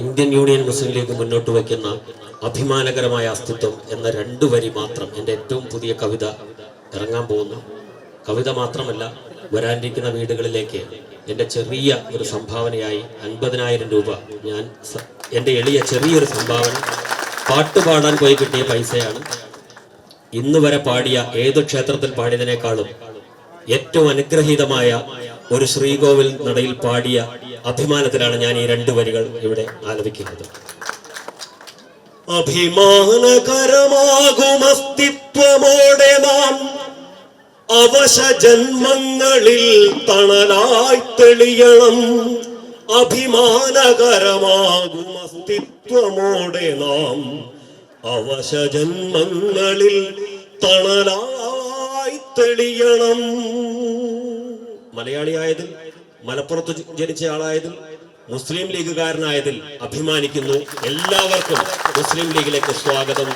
Indian union മുസ്ലിം league മുന്നോട്ട് വയ്ക്കുന്ന അഭിമാനകരമായ അസ്തിത്വം എന്ന 2 വരി മാത്രം എൻ്റെ ഏറ്റവും പുതിയ കവിത ഇറങ്ങാൻ പോകുന്നു. കവിത മാത്രമല്ല, വരാനിരിക്കുന്ന വീടുകളിലേക്ക് എൻ്റെ ചെറിയ ഒരു സംഭാവനയായി 50,000 രൂപ ഞാൻ എൻ്റെ എളിയ ചെറിയൊരു സംഭാവന പാട്ടുപാടാൻ പോയി കിട്ടിയ പൈസയാണ്. ഇന്ന് വരെ പാടിയ ഏതു ക്ഷേത്രത്തിൽ പാടിയതിനേക്കാളും ഏറ്റവും അനുഗ്രഹീതമായ ഒരു ശ്രീകോവിൽ നടയിൽ പാടിയ അഭിമാനത്തിലാണ് ഞാൻ ഈ 2 വരികൾ ഇവിടെ ആലപിക്കുന്നത്. അഭിമാനകരമാകും അസ്തിത്വമോടെ നാം അവശ ജന്മങ്ങളിൽ തണലായി തെളിയണം. അഭിമാനകരമാകും അസ്തിത്വമോടെ നാം അവശ ജന്മങ്ങളിൽ തണലായി തെളിയണം. മലയാളിയായതിൽ, മലപ്പുറത്ത് ജനിച്ച ആളായതിൽ, മുസ്ലിം ലീഗുകാരനായതിൽ അഭിമാനിക്കുന്നു. എല്ലാവർക്കും മുസ്ലിം ലീഗിലേക്ക് സ്വാഗതം.